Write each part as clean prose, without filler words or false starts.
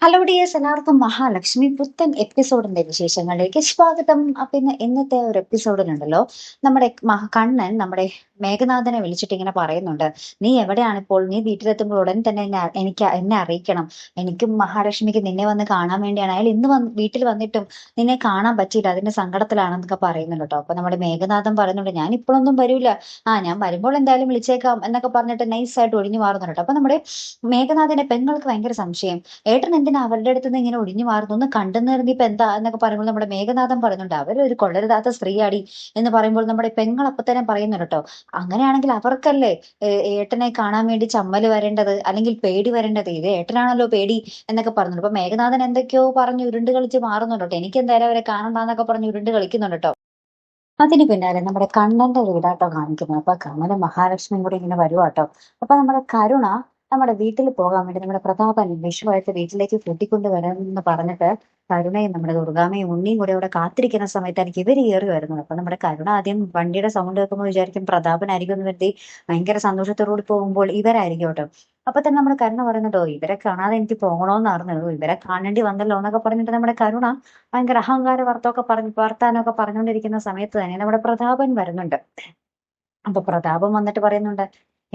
Hello dears, എല്ലാവർക്കും മഹാലക്ഷ്മി പുത്തൻ എപ്പിസോഡിന്റെ വിശേഷങ്ങളിലേക്ക് സ്വാഗതം. അപ്പൊ ഇന്നത്തെ ഒരു എപ്പിസോഡിലുണ്ടല്ലോ, നമ്മുടെ കണ്ണൻ നമ്മുടെ മേഘനാഥനെ വിളിച്ചിട്ട് ഇങ്ങനെ പറയുന്നുണ്ട്. നീ എവിടെയാണ് ഇപ്പോൾ? നീ വീട്ടിലെത്തുമ്പോൾ ഉടൻ തന്നെ എന്നെ അറിയിക്കണം. എനിക്കും മഹാലക്ഷ്മിക്ക് നിന്നെ വന്ന് കാണാൻ വേണ്ടിയാണ്. അയാൾ ഇന്ന് വീട്ടിൽ വന്നിട്ടും നിന്നെ കാണാൻ പറ്റിയില്ല, അതിന്റെ സങ്കടത്തിലാണെന്നൊക്കെ പറയുന്നുണ്ട് കേട്ടോ. അപ്പൊ നമ്മുടെ മേഘനാഥൻ പറയുന്നുണ്ട്, ഞാൻ ഇപ്പോഴൊന്നും വരൂല, ഞാൻ വരുമ്പോൾ എന്തായാലും വിളിച്ചേക്കാം എന്നൊക്കെ പറഞ്ഞിട്ട് നൈസായിട്ട് ഒഴിഞ്ഞു മാറുന്നുണ്ട് കേട്ടോ. അപ്പൊ നമ്മുടെ മേഘനാഥന്റെ പെങ്ങൾക്ക് ഭയങ്കര സംശയം, ഏട്ടൻ എന്തിനാ അവരുടെ അടുത്ത് നിന്ന് ഇങ്ങനെ ഒഴിഞ്ഞു മാറുന്നു, ഒന്ന് കണ്ടെന്ന് ഇപ്പൊ എന്താ എന്നൊക്കെ പറയുമ്പോൾ നമ്മുടെ മേഘനാഥൻ പറയുന്നുണ്ട്, അവരൊരു കൊള്ളരുതാത്ത സ്ത്രീയാടി എന്ന് പറയുമ്പോൾ നമ്മുടെ പെങ്ങൾ അപ്പൊ തന്നെ പറയുന്നുണ്ട് കേട്ടോ, അങ്ങനെയാണെങ്കിൽ അവർക്കല്ലേ ഏട്ടനെ കാണാൻ വേണ്ടി ചമ്മല് വരേണ്ടത്, അല്ലെങ്കിൽ പേടി വരേണ്ടത്, ഇത് ഏട്ടനാണല്ലോ പേടി എന്നൊക്കെ പറഞ്ഞു. അപ്പൊ മേഘനാഥൻ എന്തൊക്കെയോ പറഞ്ഞ് ഉരുണ്ട് കളിച്ച് മാറുന്നുണ്ട് കേട്ടോ. എനിക്ക് എന്തായാലും അവരെ കാണണ്ടെന്നൊക്കെ പറഞ്ഞ് ഉരുണ്ട് കളിക്കുന്നുണ്ട് കേട്ടോ. അതിന് പിന്നാലെ നമ്മുടെ കണ്ണന്റെ വീടാട്ടോ കാണിക്കുന്നത്. അപ്പൊ കണ്ണനും മഹാലക്ഷ്മിയും കൂടി ഇങ്ങനെ വരുവാട്ടോ. അപ്പൊ നമ്മുടെ കരുണ നമ്മുടെ വീട്ടിൽ പോകാൻ വേണ്ടി നമ്മുടെ പ്രതാപൻ വിഷുവായിട്ട് വീട്ടിലേക്ക് കൂട്ടിക്കൊണ്ട് വരാമെന്ന് പറഞ്ഞിട്ട് കരുണയും നമ്മുടെ ദുർഗാമയും ഉണ്ണിയും കൂടെ അവിടെ കാത്തിരിക്കുന്ന സമയത്തായിരിക്കും ഇവർ കയറി വരുന്നത്. അപ്പൊ നമ്മുടെ കരുണ ആദ്യം വണ്ടിയുടെ സൗണ്ട് കേൾക്കുമ്പോൾ വിചാരിക്കും പ്രതാപനായിരിക്കും എന്ന് കരുതി ഭയങ്കര സന്തോഷത്തോടുകൂടി പോകുമ്പോൾ ഇവരായിരിക്കും കേട്ടോ. അപ്പൊ തന്നെ നമ്മുടെ കരുണ പറയുന്നുണ്ടോ, ഇവരെ കാണാതെ എനിക്ക് പോകണോന്നായിരുന്നു, ഇവരെ കാണേണ്ടി വന്നല്ലോ എന്നൊക്കെ പറഞ്ഞിട്ട് നമ്മുടെ കരുണ ഭയങ്കര അഹങ്കാര വർത്താനമൊക്കെ പറഞ്ഞുകൊണ്ടിരിക്കുന്ന സമയത്ത് തന്നെ നമ്മുടെ പ്രതാപൻ വരുന്നുണ്ട്. അപ്പൊ പ്രതാപം വന്നിട്ട് പറയുന്നുണ്ട്,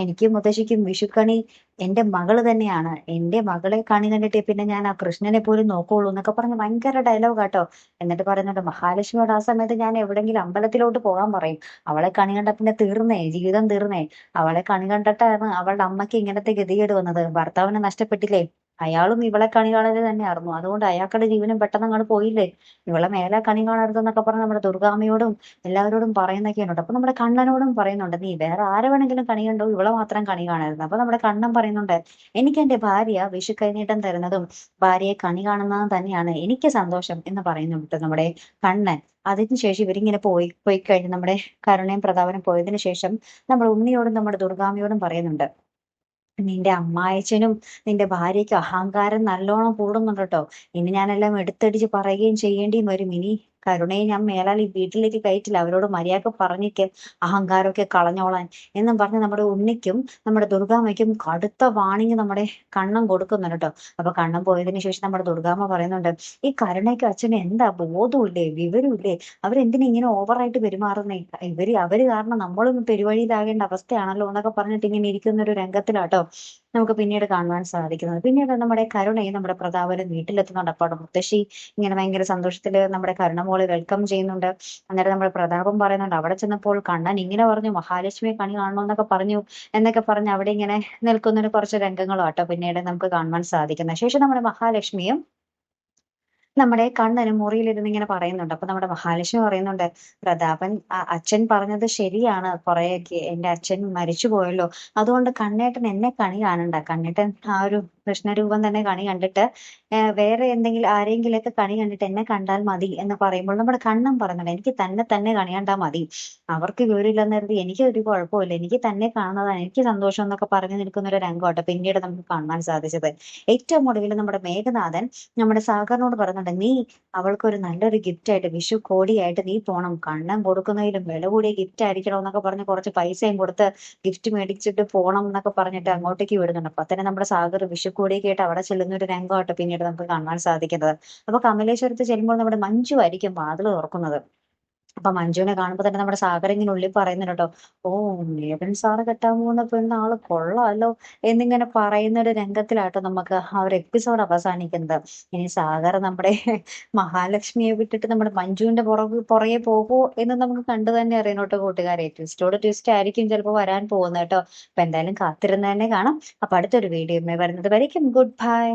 എനിക്കും മുത്തശ്ശിക്കും വിഷുക്കണി എന്റെ മകള് തന്നെയാണ്, എന്റെ മകളെ കണി കണ്ടിട്ടേ പിന്നെ ഞാൻ ആ കൃഷ്ണനെ പോലും നോക്കുള്ളൂ എന്നൊക്കെ പറഞ്ഞ് ഭയങ്കര ഡയലോഗ് കേട്ടോ. എന്നിട്ട് പറയുന്നുണ്ട്, മഹാലക്ഷ്മിയോട് ആ സമയത്ത് ഞാൻ എവിടെങ്കിലും അമ്പലത്തിലോട്ട് പോകാൻ പറയും, അവളെ കണി കണ്ട പിന്നെ തീർന്നേ, ജീവിതം തീർന്നേ, അവളെ കണി കണ്ടിട്ടാണ് അവളുടെ അമ്മയ്ക്ക് ഇങ്ങനത്തെ ഗതികേട് വന്നത്, ഭർത്താവിനെ നഷ്ടപ്പെട്ടില്ലേ, അയാളും ഇവളെ കണി കാണല് തന്നെയായിരുന്നു, അതുകൊണ്ട് അയാൾക്കുടെ ജീവനും പെട്ടെന്ന് അങ്ങോട്ട് പോയില്ലേ, ഇവളെ മേലെ കണി കാണരുതെന്നൊക്കെ പറഞ്ഞ് നമ്മുടെ ദുർഗാമ്മയോടും എല്ലാവരോടും പറയുന്നൊക്കെയുണ്ട്. അപ്പൊ നമ്മുടെ കണ്ണനോടും പറയുന്നുണ്ട്, നീ വേറെ ആരെ വേണമെങ്കിലും കണി കണ്ടോ, ഇവളെ മാത്രം കണി കാണരുത്. അപ്പൊ നമ്മുടെ കണ്ണൻ പറയുന്നുണ്ട്, എനിക്ക് എന്റെ ഭാര്യ വിഷു കൈനീട്ടം തരുന്നതും ഭാര്യയെ കണി കാണുന്നതും തന്നെയാണ് എനിക്ക് സന്തോഷം എന്ന് പറയുന്നുണ്ട് നമ്മുടെ കണ്ണൻ. അതിനുശേഷം ഇവരിങ്ങനെ പോയി കഴിഞ്ഞ് നമ്മുടെ കരുണയും പ്രതാപനും പോയതിനു ശേഷം നമ്മൾ ഉണ്ണിയോടും നമ്മുടെ ദുർഗാമ്മയോടും പറയുന്നുണ്ട്, നിന്റെ അമ്മായച്ചനും നിന്റെ ഭാര്യയ്ക്കും അഹങ്കാരം നല്ലോണം കൂടുന്നുണ്ട് കേട്ടോ. ഇനി ഞാനെല്ലാം എടുത്തടിച്ച് പറയുകയും ചെയ്യേണ്ടിയും വരും. ഇനി കരുണയെ ഞാൻ മേലാൽ ഈ വീട്ടിലേക്ക് കയറ്റില്ല, അവരോട് മര്യാദ പറഞ്ഞിട്ട് അഹങ്കാരമൊക്കെ കളഞ്ഞോളാൻ എന്നും പറഞ്ഞ് നമ്മുടെ ഉണ്ണിക്കും നമ്മുടെ ദുർഗാമ്മയ്ക്കും കടുത്ത വാണിങ് നമ്മുടെ കണ്ണൻ കൊടുക്കുന്നുണ്ട് കേട്ടോ. അപ്പൊ കണ്ണൻ പോയതിനു ശേഷം നമ്മുടെ ദുർഗാമ്മ പറയുന്നുണ്ട്, ഈ കരുണയ്ക്കും അച്ഛനും എന്താ ബോധമില്ലേ, വിവരമില്ലേ, അവരെന്തിനാ ഇങ്ങനെ ഓവറായിട്ട് പെരുമാറുന്നേ, അവര് കാരണം നമ്മളും പെരുവഴിയിലാകേണ്ട അവസ്ഥയാണല്ലോ എന്നൊക്കെ പറഞ്ഞിട്ട് ഇങ്ങനെ ഇരിക്കുന്ന ഒരു രംഗത്തിലാട്ടോ നമുക്ക് പിന്നീട് കാണുവാൻ സാധിക്കുന്നത്. പിന്നീട് നമ്മുടെ കരുണയും നമ്മുടെ പ്രതാപനും വീട്ടിലെത്തുന്നുണ്ട്. അപ്പോൾ മുത്തശ്ശി ഇങ്ങനെ ഭയങ്കര സന്തോഷത്തില് നമ്മുടെ കരുണമോളെ വെൽക്കം ചെയ്യുന്നുണ്ട്. അന്നേരം നമ്മുടെ പ്രതാപം പറയുന്നുണ്ട്, അവിടെ ചെന്നപ്പോൾ കണ്ണൻ ഇങ്ങനെ പറഞ്ഞു, മഹാലക്ഷ്മിയെ കണി കാണണമെന്നൊക്കെ പറഞ്ഞു എന്നൊക്കെ പറഞ്ഞ് അവിടെ ഇങ്ങനെ നിൽക്കുന്ന കുറച്ച് രംഗങ്ങളും ആട്ടോ പിന്നീട് നമുക്ക് കാണുവാൻ സാധിക്കുന്നത്. ശേഷം നമ്മുടെ മഹാലക്ഷ്മിയും നമ്മുടെ കണ്ണനും മുറിയിലിരുന്ന് ഇങ്ങനെ പറയുന്നുണ്ട്. അപ്പൊ നമ്മുടെ മഹാലക്ഷ്മി പറയുന്നുണ്ട്, പ്രതാപൻ അച്ഛൻ പറഞ്ഞത് ശരിയാണ്, കുറെയൊക്കെ എന്റെ അച്ഛൻ മരിച്ചു പോയല്ലോ, അതുകൊണ്ട് കണ്ണേട്ടൻ എന്നെ കണി കാണണ്ട, കണ്ണേട്ടൻ ആ ഒരു കൃഷ്ണരൂപം തന്നെ കണി കണ്ടിട്ട് വേറെ എന്തെങ്കിലും ആരെങ്കിലൊക്കെ കണി കണ്ടിട്ട് എന്നെ കണ്ടാൽ മതി എന്ന് പറയുമ്പോൾ നമ്മുടെ കണ്ണൻ പറയുന്നുണ്ട്, എനിക്ക് തന്നെ കണി കണ്ടാൽ മതി, അവർക്ക് വിവരമില്ലെന്ന് കരുതി എനിക്ക് ഒരു കുഴപ്പമില്ല, എനിക്ക് തന്നെ കാണുന്നതാണ് എനിക്ക് സന്തോഷം എന്നൊക്കെ പറഞ്ഞു നിൽക്കുന്ന ഒരു രംഗമാട്ടോ പിന്നീട് നമുക്ക് കാണാൻ സാധിച്ചത്. ഏറ്റവും ഒടുവിൽ നമ്മുടെ മേഘനാഥൻ നമ്മുടെ സാഗറിനോട് പറയുന്നുണ്ട്, നീ അവൾക്കൊരു നല്ലൊരു ഗിഫ്റ്റ് ആയിട്ട് വിഷു കോടിയായിട്ട് നീ പോണം, കണ്ണൻ കൊടുക്കുന്നതിലും വില കൂടിയ ഗിഫ്റ്റ് ആയിരിക്കണം എന്നൊക്കെ പറഞ്ഞ് കുറച്ച് പൈസയും കൊടുത്ത് ഗിഫ്റ്റ് മേടിച്ചിട്ട് പോണം എന്നൊക്കെ പറഞ്ഞിട്ട് അങ്ങോട്ടേക്ക് വിടുന്നുണ്ട്. അപ്പൊ തന്നെ നമ്മുടെ സാഗർ വിഷു കോടിയൊക്കെ ആയിട്ട് അവിടെ ചെല്ലുന്ന ഒരു രംഗമായിട്ട് പിന്നീട് നമുക്ക് കാണാൻ സാധിക്കുന്നത്. അപ്പൊ കമലേശ്വരത്ത് ചെല്ലുമ്പോൾ നമ്മുടെ മഞ്ജു ആയിരിക്കും വാതിൽ തുറക്കുന്നത്. അപ്പൊ മഞ്ജുവിനെ കാണുമ്പോ തന്നെ നമ്മുടെ സാഗർ ഇങ്ങനെ ഉള്ളിൽ പറയുന്നുണ്ട് കേട്ടോ, ഓ, മേഘൻ സാറ് കെട്ടാൻ പോകുന്ന പെണ്ണ് ആള് കൊള്ളാലോ എന്നിങ്ങനെ പറയുന്ന ഒരു രംഗത്തിലാട്ടോ നമുക്ക് ആ ഒരു എപ്പിസോഡ് അവസാനിക്കുന്നത്. ഇനി സാഗർ നമ്മുടെ മഹാലക്ഷ്മിയെ വിട്ടിട്ട് നമ്മുടെ മഞ്ജുവിന്റെ പുറകെ പോകുമോ എന്ന് നമുക്ക് കണ്ടു തന്നെ അറിയണോട്ടോ കൂട്ടുകാരെ. ട്വിസ്റ്റോട് ട്വിസ്റ്റ് ആയിരിക്കും ചിലപ്പോൾ വരാൻ പോകുന്നത് കേട്ടോ. അപ്പൊ എന്തായാലും കാത്തിരുന്ന് തന്നെ കാണാം. അപ്പൊ അടുത്തൊരു വീഡിയോ വരുന്നത് വരയ്ക്കും ഗുഡ് ബൈ.